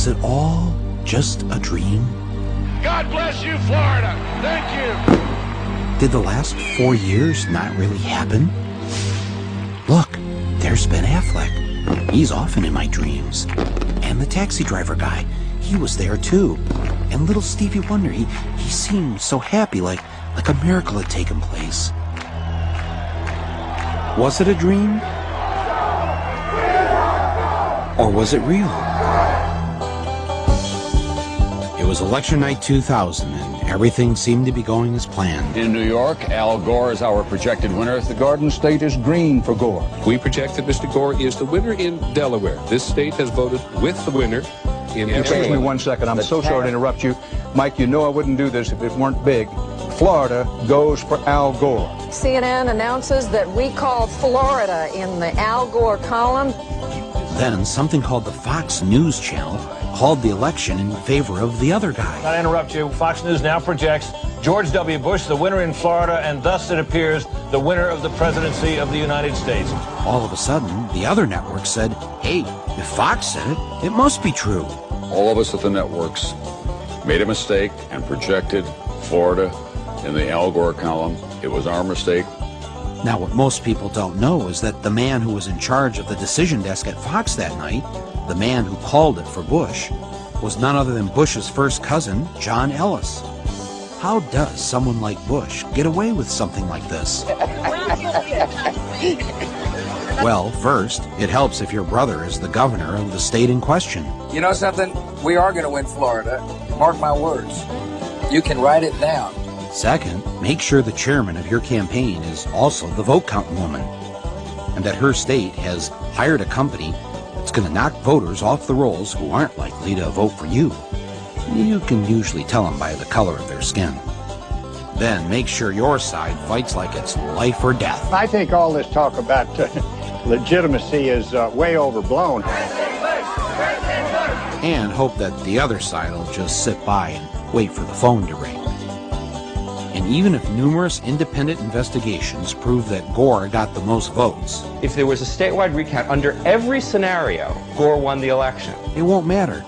Was it all just a dream? God bless you, Florida. Thank you. Did the last 4 years not really happen? Look, there's Ben Affleck. He's often in my dreams. And the taxi driver guy, he was there too. And little Stevie Wonder, he seemed so happy, like a miracle had taken place. Was it a dream? Or was it real? It was election night 2000, and everything seemed to be going as planned. In New York, Al Gore is our projected winner. The Garden State is green for Gore. We project that Mr. Gore is the winner in Delaware. This state has voted with the winner in Excuse me 1 second. I'm so sorry to interrupt you. Mike, you know I wouldn't do this if it weren't big. Florida goes for Al Gore. CNN announces that we call Florida in the Al Gore column. Then something called the Fox News Channel called the election in favor of the other guy. Not to interrupt you, Fox News now projects George W. Bush the winner in Florida, and thus it appears the winner of the presidency of the United States. All of a sudden, the other network said, hey, if Fox said it, it must be true. All of us at the networks made a mistake and projected Florida in the Al Gore column. It was our mistake. Now, what most people don't know is that the man who was in charge of the decision desk at Fox that night, the man who called it for Bush, was none other than Bush's first cousin, John Ellis. How does someone like Bush get away with something like this? Well, first, it helps if your brother is the governor of the state in question. You know something? We are going to win Florida. Mark my words. You can write it down. Second, make sure the chairman of your campaign is also the vote counting woman, and that her state has hired a company that's going to knock voters off the rolls who aren't likely to vote for you. You can usually tell them by the color of their skin. Then make sure your side fights like it's life or death. I think all this talk about legitimacy is way overblown. And hope that the other side will just sit by and wait for the phone to ring. And even if numerous independent investigations prove that Gore got the most votes, if there was a statewide recount under every scenario, Gore won the election. It won't matter,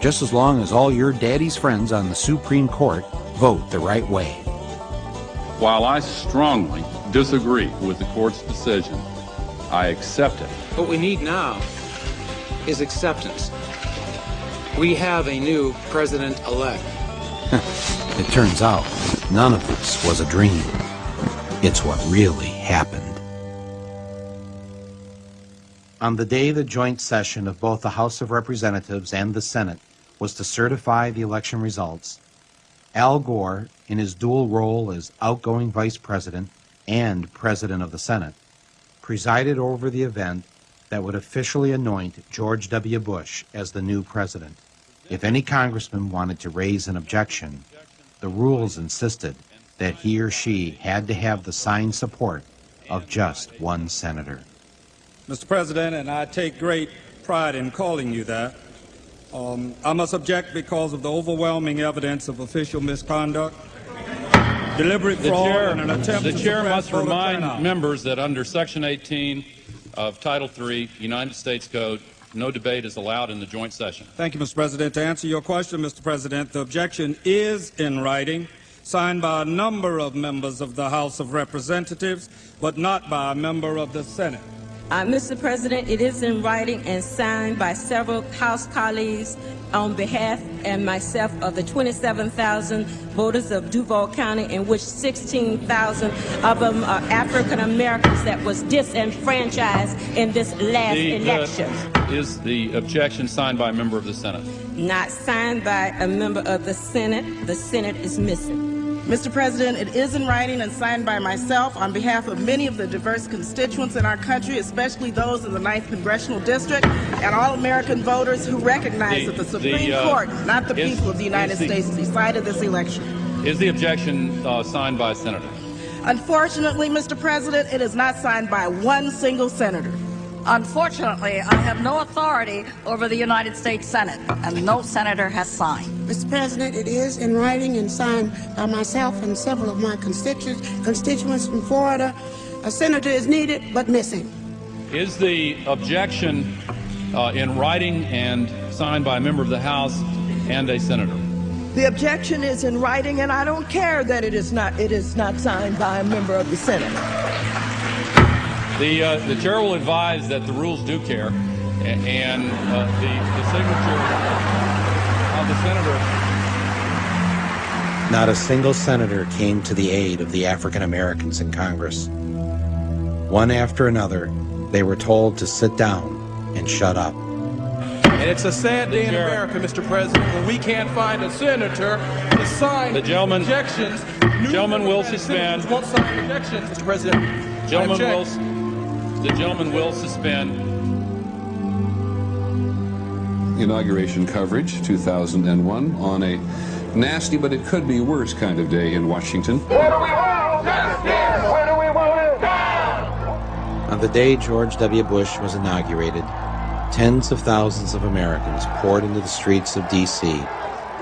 just as long as all your daddy's friends on the Supreme Court vote the right way. While I strongly disagree with the court's decision, I accept it. What we need now is acceptance. We have a new president-elect. It turns out none of this was a dream. It's what really happened. On the day the joint session of both the House of Representatives and the Senate was to certify the election results, Al Gore, in his dual role as outgoing Vice President and President of the Senate, presided over the event that would officially anoint George W. Bush as the new president. If any congressman wanted to raise an objection, the rules insisted that he or she had to have the signed support of just one senator. Mr. President, and I take great pride in calling you that, I must object because of the overwhelming evidence of official misconduct, deliberate fraud, and an attempt to suppress voter turnout. The chair must remind members that under Section 18 of Title III, United States Code, no debate is allowed in the joint session. Thank you, Mr. President. To answer your question, Mr. President, the objection is in writing, signed by a number of members of the House of Representatives, but not by a member of the Senate. Mr. President, it is in writing and signed by several House colleagues on behalf and myself of the 27,000 voters of Duval County, in which 16,000 of them are African Americans that was disenfranchised in this last election. Is the objection signed by a member of the Senate? Not signed by a member of the Senate. The Senate is missing. Mr. President, it is in writing and signed by myself on behalf of many of the diverse constituents in our country, especially those in the 9th Congressional District, and all American voters who recognize that the Supreme Court, not the people of the United States, decided this election. Is the objection signed by a senator? Unfortunately, Mr. President, it is not signed by one single senator. Unfortunately, I have no authority over the United States Senate, and no senator has signed. Mr. President, it is in writing and signed by myself and several of my constituents from Florida. A senator is needed, but missing. Is the objection in writing and signed by a member of the House and a senator. The objection is in writing, and I don't care that it is not signed by a member of the Senate. The chair will advise that the rules do care, and the signature of the senator. Not a single senator came to the aid of the African Americans in Congress. One after another, they were told to sit down and shut up. And it's a sad day in America, Mr. President, when we can't find a senator to sign objections. The gentleman will suspend. Won't sign objections, Mr. President. The gentleman will suspend. Inauguration coverage, 2001, on a nasty, but it could be worse kind of day in Washington. What do we want? Justice! What do we want? On the day George W. Bush was inaugurated, tens of thousands of Americans poured into the streets of D.C.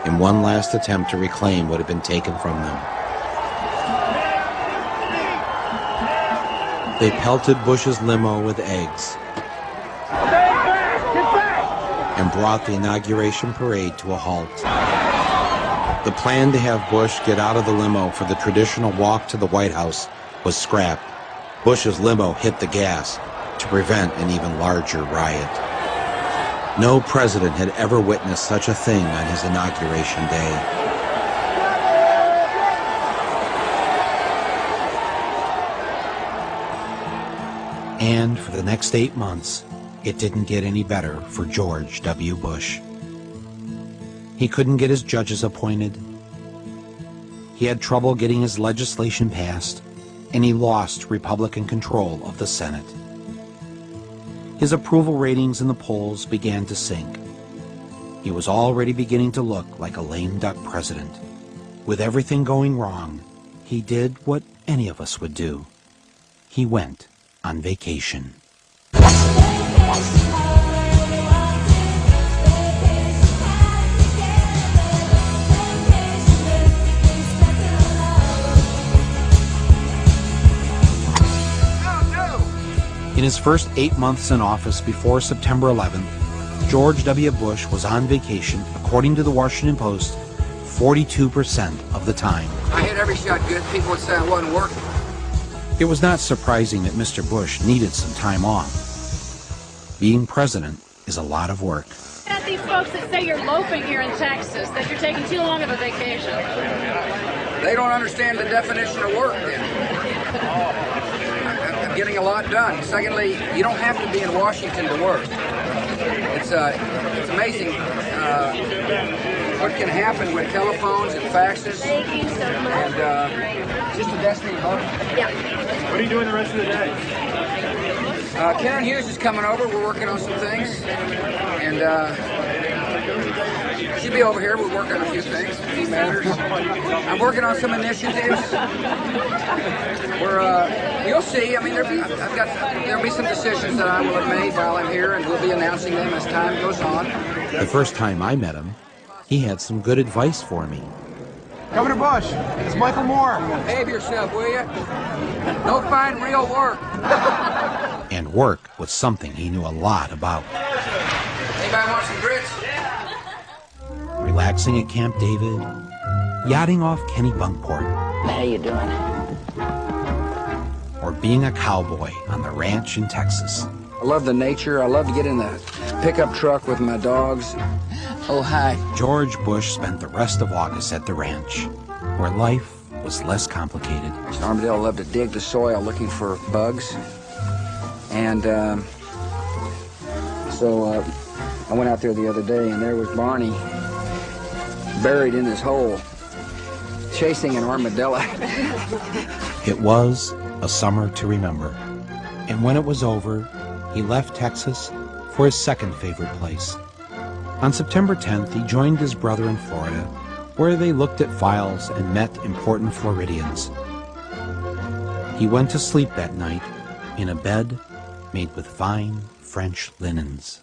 in one last attempt to reclaim what had been taken from them. They pelted Bush's limo with eggs and brought the inauguration parade to a halt. The plan to have Bush get out of the limo for the traditional walk to the White House was scrapped. Bush's limo hit the gas to prevent an even larger riot. No president had ever witnessed such a thing on his inauguration day. And for the next 8 months, it didn't get any better for George W. Bush. He couldn't get his judges appointed. He had trouble getting his legislation passed, and he lost Republican control of the Senate. His approval ratings in the polls began to sink. He was already beginning to look like a lame duck president. With everything going wrong, he did what any of us would do. He went on vacation. In his first 8 months in office before September 11th, George W. Bush was on vacation, according to the Washington Post, 42% of the time. I hit every shot good. People would say I wasn't working. It was not surprising that Mr. Bush needed some time off. Being president is a lot of work. At these folks that say you're loafing here in Texas, that you're taking too long of a vacation. They don't understand the definition of work then. I'm getting a lot done. Secondly, you don't have to be in Washington to work. It's amazing what can happen with telephones and faxes. Thank you so much. And just a destiny vote. Yeah. What are you doing the rest of the day? Karen Hughes is coming over. We're working on some things. And she'll be over here. We're working on a few things, a few matters. I'm working on some initiatives. You'll see. I mean, there'll be some decisions that I will have made while I'm here, and we'll be announcing them as time goes on. The first time I met him, he had some good advice for me. Governor Bush, it's Michael Moore. Behave yourself, will you? Don't find real work. And work was something he knew a lot about. Anybody want some grits? Relaxing at Camp David, yachting off Kennebunkport. How you doing? Or being a cowboy on the ranch in Texas. I love the nature. I love to get in the pickup truck with my dogs. Oh, hi. George Bush spent the rest of August at the ranch, where life was less complicated. Armadale loved to dig the soil looking for bugs. And so I went out there the other day, and there was Barney buried in this hole, chasing an armadillo. It was a summer to remember. And when it was over, he left Texas for his second favorite place. On September 10th, he joined his brother in Florida, where they looked at files and met important Floridians. He went to sleep that night in a bed made with fine French linens.